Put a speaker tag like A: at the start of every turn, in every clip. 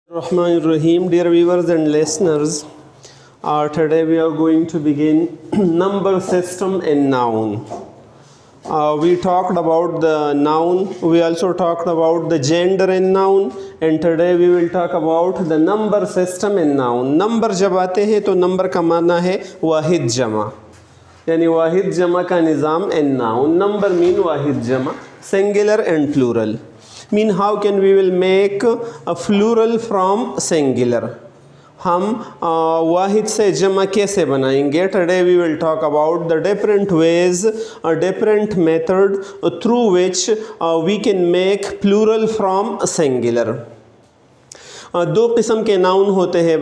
A: Rahman Rahim, dear viewers and listeners, today we are going to begin number system in noun. We talked about the noun, we also talked about the gender in noun, and today we will talk about the number system in noun. Number जब आते हैं तो number का माना है वाहिद जमा, यानी वाहिद जमा का निज़ाम in noun. Number mean वाहिद जमा, singular and plural. Mean how can we will make a plural from singular. हम वाहिद से जमा कैसे बनाएंगे. Today we will talk about the different ways, a different method through which we can make plural from singular. दो किस्म के noun होते हैं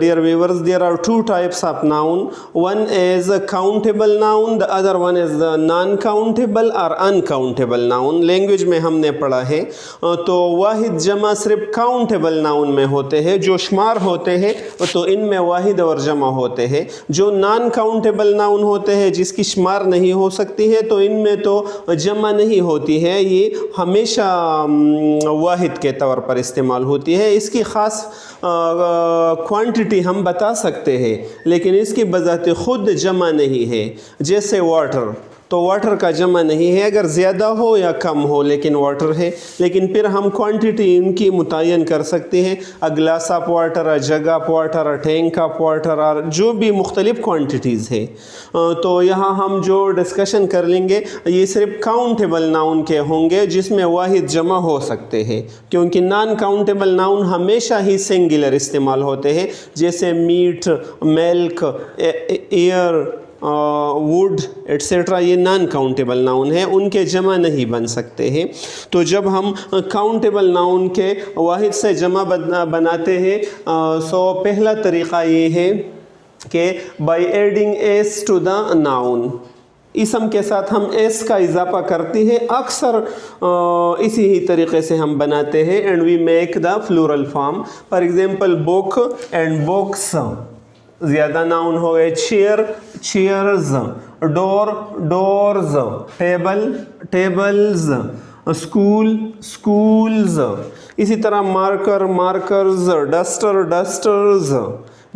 A: dear viewers. There are two types of noun. One is countable noun, the other one is the non-countable or uncountable noun. Language में हमने पढ़ा है. तो वाहिद जमा सिर्फ countable noun में होते हैं, जो शुमार होते हैं तो इनमें वाहिद और जमा होते हैं. जो non-countable noun होते हैं जिसकी शुमार नहीं हो सकती है तो इनमें तो जमा नहीं होती है, ये हमेशा वाहिद के तौर पर इस्तेमाल होती है. इसकी ख़ास क्वांटिटी हम बता सकते हैं लेकिन इसकी बजाते ख़ुद जमा नहीं है. जैसे वाटर, तो वाटर का जमा नहीं है, अगर ज़्यादा हो या कम हो लेकिन वाटर है. लेकिन फिर हम क्वांटिटी इनकी मुतय्यन कर सकते हैं. A glass of water, a jug of water, a tank of water, और जो भी मुख्तलिफ़ क्वांटिटीज़ है. तो यहाँ हम जो डिस्कशन कर लेंगे ये सिर्फ काउंटेबल नाउन के होंगे जिसमें वाहिद जमा हो सकते हैं, क्योंकि नॉन काउंटेबल नाउन हमेशा ही सिंगुलर इस्तेमाल होते हैं. जैसे meat, milk, air, wood etcetera, ये नॉन काउंटेबल नाउन है, उनके जमा नहीं बन सकते हैं. तो जब हम काउंटेबल नाउन के वाहिद से जमा बनाते हैं सो पहला तरीक़ा ये है कि by adding s to the noun. इसम के साथ हम एस का इजाफा करते हैं. अक्सर इसी ही तरीके से हम बनाते हैं. And we make the plural form. For example book and books, ज़्यादा नाउन हो गए. Chair, chairs, door, doors, table, tables, school, schools. इसी तरह मार्कर, मार्कर्स, डस्टर, डस्टर्स.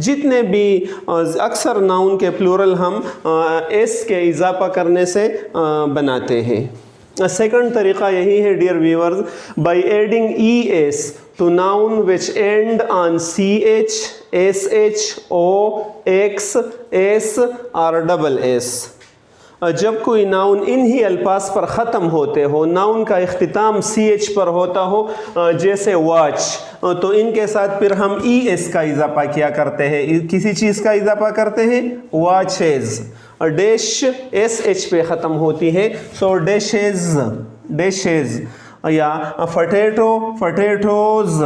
A: जितने भी अक्सर नाउन के प्लूरल हम एस के इजाफा करने से बनाते हैं. सेकंड तरीक़ा यही है dear viewers, by adding e s to noun which end on ch, sh, o, x, s और डबल s. जब कोई नाउन इन्हीं अल्फाज पर ख़त्म होते हो, नाउन का इख्तिताम ch पर होता हो, जैसे वॉच, तो इनके साथ फिर हम ई एस का इजाफा किया करते हैं. किसी चीज़ का इजाफा करते हैं, वॉचेज़. डैश एस एच पे ख़त्म होती है, सो डैशेज़, डैशेज़. या फटेटो, फटेटोज़,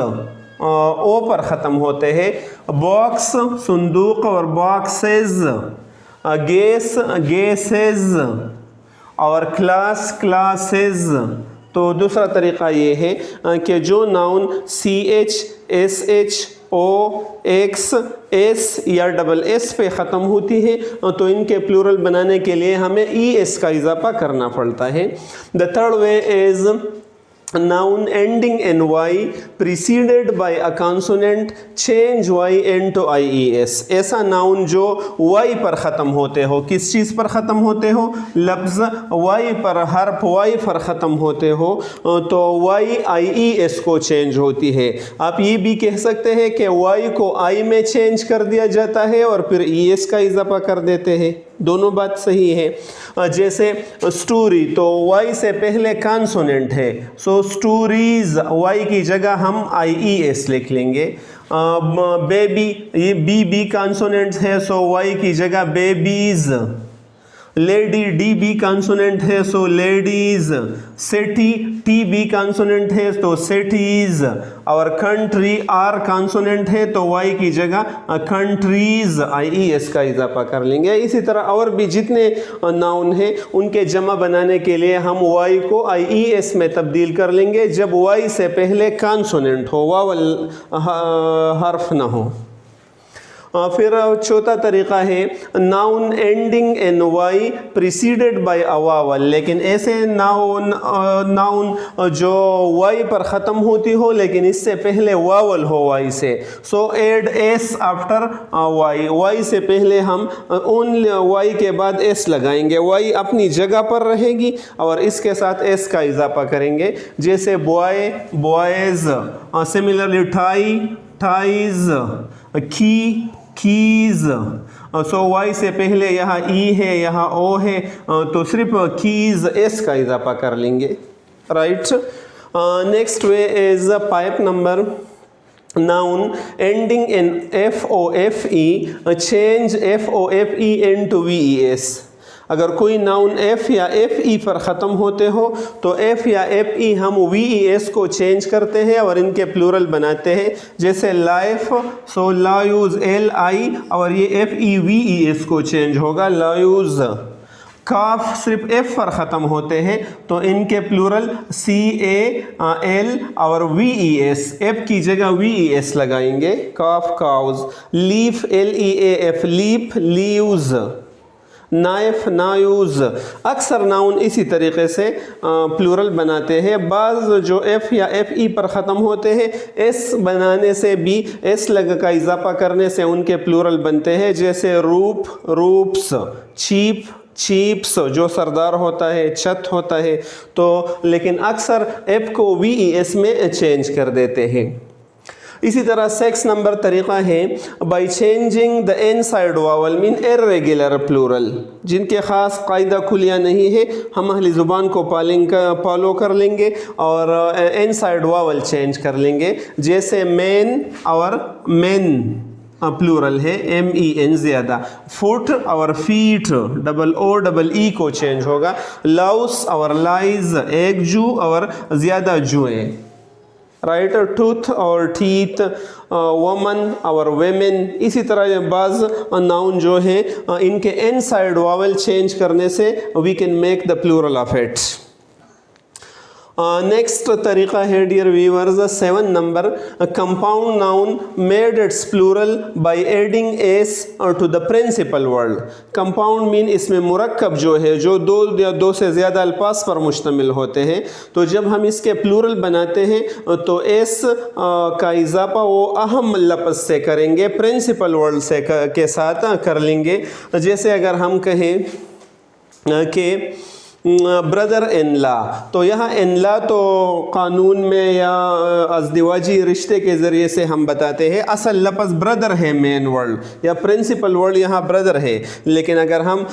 A: ओ पर ख़त्म होते हैं. बॉक्स, संदूक और बॉक्सेस. गैस, गैसेस, और क्लास, क्लासेस. तो दूसरा तरीक़ा ये है कि जो noun C H, S H, O, X, S या डबल एस पे ख़त्म होती है तो इनके प्लूरल बनाने के लिए हमें ई एस का इजाफा करना पड़ता है. The third way is noun ending in y preceded by a consonant, change y into ies. ऐसा नाउन जो y पर ख़त्म होते हो. किस चीज़ पर ख़त्म होते हो? लफ्ज़ y पर, हर्फ y पर ख़त्म होते हो तो y ies को चेंज होती है. आप ये भी कह सकते हैं कि y को i में चेंज कर दिया जाता है और फिर es का इजाफा कर देते हैं. दोनों बात सही है. जैसे स्टोरी, तो y से पहले कॉन्सोनेंट है, सो स्टोरीज, y की जगह हम ies लिख लेंगे. बेबी, ये बी कॉन्सोनेंट है, सो y की जगह बेबीज. लेडी, डी बी कॉन्सोनेंट है, सो लेडीज. सिटी, टी बी कॉन्सोनेंट है तो सिटीज. और कंट्री, आर कॉन्सोनेंट है तो वाई की जगह कंट्रीज, आई ई एस का इजाफा कर लेंगे. इसी तरह और भी जितने नाउन हैं उनके जमा बनाने के लिए हम वाई को आई ई एस में तब्दील कर लेंगे जब वाई से पहले कॉन्सोनेंट हो, वावल हर्फ ना हो. फिर चौथा तरीक़ा है noun ending in y preceded by a vowel, लेकिन ऐसे नाउन जो वाई पर ख़त्म होती हो लेकिन इससे पहले वावल हो वाई से। So add S after Y, Y से पहले हम ओनली वाई के बाद एस लगाएंगे, वाई अपनी जगह पर रहेगी और इसके साथ एस का इजाफा करेंगे। जैसे boy boys, similarly tie ties, की कीज़। सो वाई से पहले यहाँ ई है यहाँ ओ है तो सिर्फ कीज़ एस का इजाफा कर लेंगे, right. Next way is pipe number noun ending in FOFE, change FOFE into VES। अगर कोई नाउन F या FE पर ख़त्म होते हो तो F या FE हम VES को चेंज करते हैं और इनके प्लूरल बनाते हैं। जैसे लाइफ, सो लायूज़ LI और ये FEVES को चेंज होगा लायूज़। काफ सिर्फ एफ पर ख़त्म होते हैं तो इनके प्लूरल CAL और VES, एफ की जगह VES लगाएंगे, calf calves. Leaf LEAF leaf leaves, knife knives. अक्सर नाउन इसी तरीक़े से प्लूरल बनाते हैं। बाज़ जो एफ़ या FE पर ख़त्म होते हैं एस बनाने से भी एस लग का इजाफा करने से उनके प्लूरल बनते हैं। जैसे रूप रूप्स, चीप चीप्स जो सरदार होता है, छत होता है, तो लेकिन अक्सर एफ को VES में चेंज कर देते हैं। इसी तरह सेक्स नंबर तरीक़ा है by changing the inside vowel mean irregular plural, जिनके ख़ास कायदा खुलिया नहीं है हम अहली ज़ुबान को फॉलो कर लेंगे और एन साइड वावल चेंज कर लेंगे। जैसे मैन और मेन प्लूरल है MEN ज़्यादा। फुट और फीट OOE को चेंज होगा। लाउस और लाइज, एक जू और ज़्यादा जुएँ, राइट। टूथ और टीथ, वमन और वेमेन। इसी तरह बाज़ नाउन जो है इनके एन साइड वावल चेंज करने से we can make the plural of it. Next तरीक़ा है dear viewers 7 number, compound noun made its plural by adding s to the principal word. Compound mean इसमें मुरक्कब जो है जो दो या दो से ज़्यादा अल्फाज पर मुश्तमिल होते हैं, तो जब हम इसके प्लूरल बनाते हैं तो एस का इजाफा वो अहम लफ्ज़ से करेंगे, प्रिंसिपल वर्ड से के साथ कर लेंगे। जैसे अगर हम कहें कि ब्रदर इन ला, तो यहाँ इन ला तो क़ानून में या अज़दिवाजी रिश्ते के ज़रिए से हम बताते हैं, असल लफ्ज़ ब्रदर है मेन वर्ड या प्रिंसिपल वर्ड यहाँ ब्रदर है। लेकिन अगर हम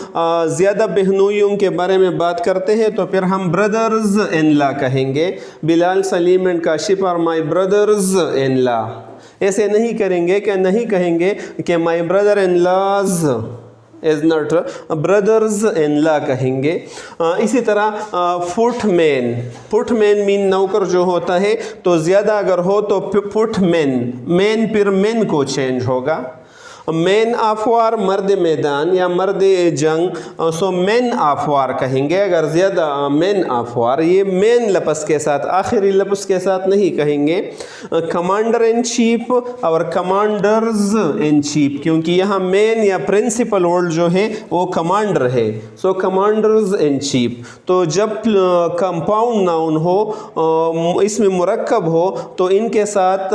A: ज़्यादा बहनोइयों के बारे में बात करते हैं तो फिर हम ब्रदर्स इन ला कहेंगे। Bilal, Salim and Kashif are my brothers in law. ऐसे नहीं करेंगे कि नहीं कहेंगे कि माई ब्रदर इन लाज is not, brothers in law कहेंगे। इसी तरह फुटमैन मीन नौकर जो होता है, तो ज़्यादा अगर हो तो फुटमैन फिर मैन को चेंज होगा। मैन ऑफ वार मर्द मैदान या मर्द जंग, सो मैन ऑफ वार कहेंगे अगर ज़्यादा मैन ऑफ वार, ये मैन लफ्ज़ के साथ आखिरी लफ्ज़ के साथ नहीं कहेंगे। कमांडर इन चीफ और कमांडर्स इन चीफ, क्योंकि यहाँ मैन या प्रिंसिपल वर्ड जो है वो कमांडर है, सो कमांडर्स इन चीफ। तो जब कंपाउंड नाउन हो इसमें मुरक्कब हो तो इनके साथ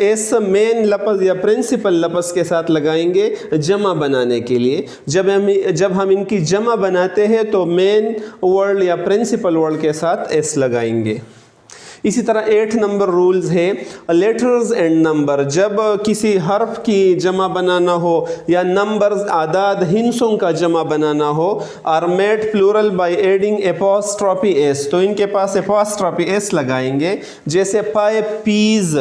A: एस मेन लफ्ज़ या प्रिंसिपल लफ्ज़ के साथ लगाएंगे जमा बनाने के लिए। जब हम इनकी जमा बनाते हैं तो मेन वर्ड या प्रिंसिपल वर्ड के साथ एस लगाएंगे। इसी तरह 8 नंबर रूल्स है लेटर्स एंड नंबर। जब किसी हर्फ की जमा बनाना हो या नंबर्स आदाद हिंसों का जमा बनाना हो, are made plural by adding apostrophe S, तो इनके पास एपोस्ट्रॉफी एस लगाएंगे। जैसे 5 p's,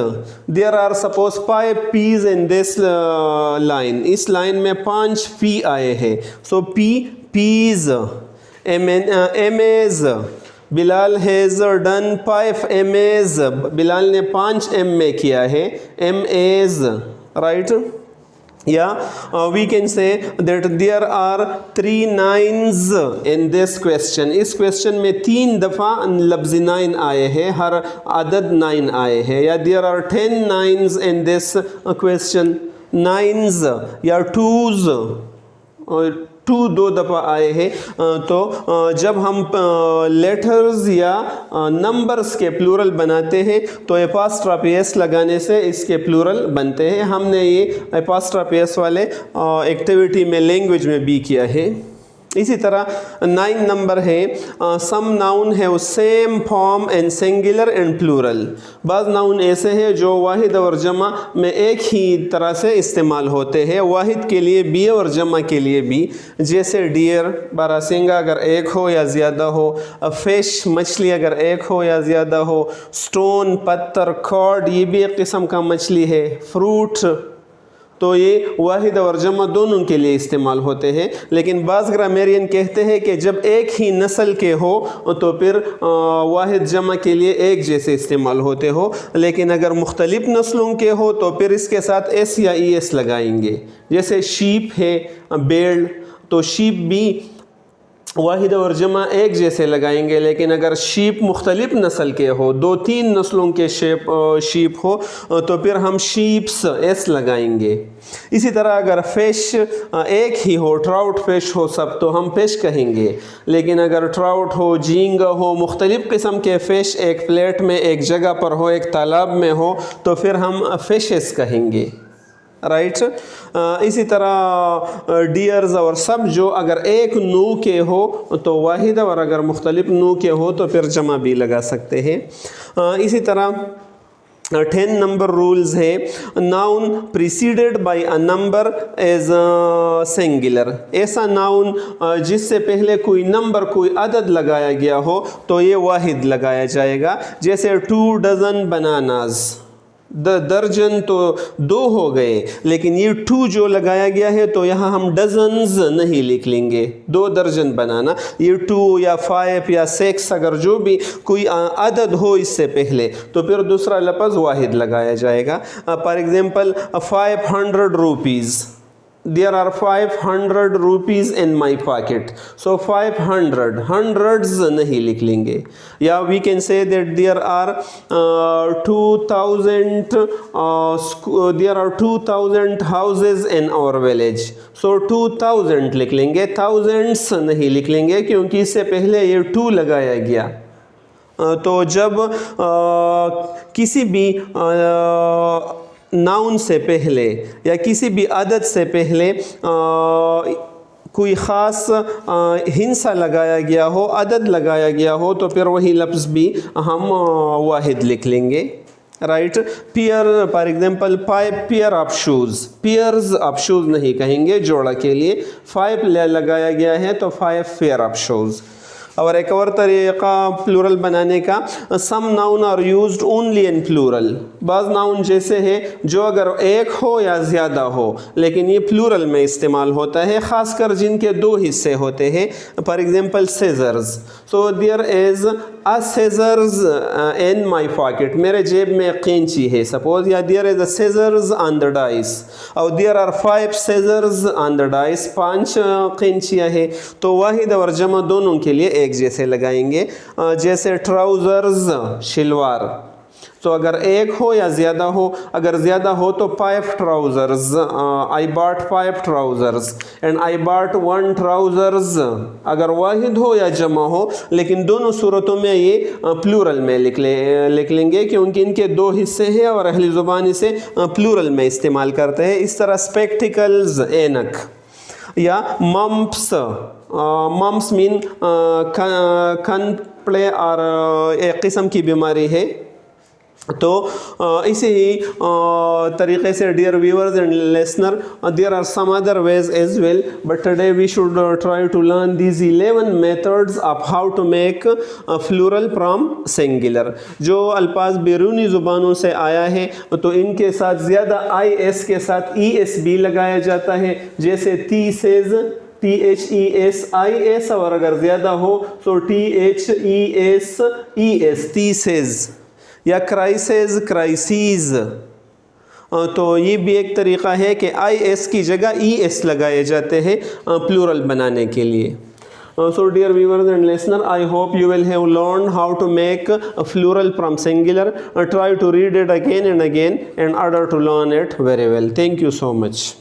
A: there are suppose 5 p's in this line, इस लाइन में 5 पी आए हैं, so p's. MAs, Bilal has done 5 MAs, Bilal ने 5 M में किया है, MAs, right. we can say that there are 3 nines in this question. इस question में 3 दफ़ा लफ्ज़ 9 आए हैं, हर अदद 9 आए हैं. या there are 10 nines in this question. Nines या twos और 2 2 दफ़ा आए हैं. तो जब हम लेटर्स या नंबर्स के प्लूरल बनाते हैं तो एपॉस्ट्रोफी एस लगाने से इसके प्लूरल बनते हैं. हमने ये एपॉस्ट्रोफी एस वाले एक्टिविटी में लैंग्वेज में भी किया है. इसी तरह 9 नंबर है. सम नाउन है वो same form and singular and plural. बाज़ नाउन ऐसे हैं जो वाहिद और जमा में एक ही तरह से इस्तेमाल होते हैं, वाहिद के लिए भी और जमा के लिए भी. जैसे डियर बारासिंगा अगर एक हो या ज़्यादा हो, फ़िश मछली अगर एक हो या ज़्यादा हो, स्टोन पत्थर कॉर्ड ये भी एक किस्म का मछली है, फ्रूट. तो ये वाहिद और जमा दोनों के लिए इस्तेमाल होते हैं. लेकिन बाज़ ग्रामेरियन कहते हैं कि जब एक ही नस्ल के हो तो फिर वाहिद जमा के लिए एक जैसे इस्तेमाल होते हो. लेकिन अगर मुख्तलिफ नस्लों के हो तो फिर इसके साथ एस या ई एस लगाएंगे. जैसे शीप है, भेड़, तो शीप भी वाहिद और जमा एक जैसे लगाएंगे. लेकिन अगर शीप मुख्तलिफ नस्ल के हो, 2-3 नस्लों के शीप हो तो फिर हम शीप्स एस लगाएंगे. इसी तरह अगर फ़िश एक ही हो, ट्राउट फ़िश हो सब, तो हम फ़िश कहेंगे. लेकिन अगर ट्राउट हो, झींगा हो, मुख्तलिफ किस्म के फ़िश एक प्लेट में एक जगह पर हो, एक तालाब में हो, तो फिर हम फ़िशेस कहेंगे. राइट. इसी तरह डियर्स और सब जो अगर एक नू के हो तो वाहिद, और अगर मुख्तलिफ नू के हो तो फिर जमा भी लगा सकते हैं. इसी तरह 10 नंबर रूल्स है. Noun preceded by a number as singular. ऐसा नाउन जिससे पहले कोई नंबर, कोई अदद लगाया गया हो तो ये वाहिद लगाया जाएगा. जैसे 2 डज़न बनानाज. दर्जन तो 2 हो गए, लेकिन ये 2 जो लगाया गया है तो यहाँ हम डजन्स नहीं लिख लेंगे. 2 दर्जन बनाना. ये 2 या 5 या 6 अगर जो भी कोई अदद हो इससे पहले तो फिर दूसरा लफ्ज़ वाहिद लगाया जाएगा. For example 500 rupees. There are 500 rupees in my pocket. So 500, hundreds नहीं लिख लेंगे. या we can say that there are 2000 houses in our village. So 2000 लिख लेंगे, thousands नहीं लिख लेंगे क्योंकि इससे पहले ये 2 लगाया गया. तो जब किसी भी नाउन से पहले या किसी भी अदद से पहले कोई ख़ास हिंसा लगाया गया हो, अदद लगाया गया हो, तो फिर वही लफ्ज़ भी हम वाहिद लिख लेंगे. Right. Pair for example 5 pair of shoes. Pairs of shoes नहीं कहेंगे जोड़ा के लिए. 5 लगाया गया है तो 5 पेयर ऑफ शूज़. और एक और तरीक़ा प्लूरल बनाने का, some noun are used only in plural. बाज़ नाउन जैसे है जो अगर एक हो या ज़्यादा हो लेकिन ये प्लूरल में इस्तेमाल होता है, ख़ासकर जिनके 2 हिस्से होते हैं. For example scissors. So there is a scissors in my pocket. मेरे जेब में एक कैंची है सपोज. या there is a scissors on the dice. और there are 5 scissors on the dice. 5 कैंचियाँ हैं. तो वाहिद और जमा दोनों के लिए एक जैसे लगाएंगे. जैसे ट्राउज़र्स शलवार. तो अगर एक हो या ज़्यादा हो, अगर ज़्यादा हो तो 5 trousers. I bought 5 trousers and I bought 1 trousers. अगर वाहिद हो या जमा हो, लेकिन दोनों सूरतों में ये प्लूरल में लिख लेंगे क्योंकि इनके 2 हिस्से हैं और अहली ज़ुबान इसे प्लूरल में इस्तेमाल करते हैं. इस तरह स्पेक्टिकल्स ऐनक. या मम्प्स. मम्प्स मीन कन प्ले और एक किस्म की बीमारी है. तो इसी ही तरीक़े से dear viewers and listener, there are some other ways as well, but today we should try to learn these 11 methods of how to make plural from singular. जो अल्फाज बैरूनी ज़ुबानों से आया है तो इनके साथ ज़्यादा आई एस के साथ ई एस भी लगाया जाता है. जैसे THESES, THESIS, और अगर ज़्यादा हो तो THESES, THESES. या क्राइसिस, क्राइसीज. تو یہ بھی ایک طریقہ ہے کہ آئی ایس کی جگہ ای ایس لگائے جاتے ہیں پلورل بنانے کے لیے. So dear viewers and listeners, I hope you will have learned how to make a plural from singular. Try to read it again and again in order to learn it very well. Thank you so much.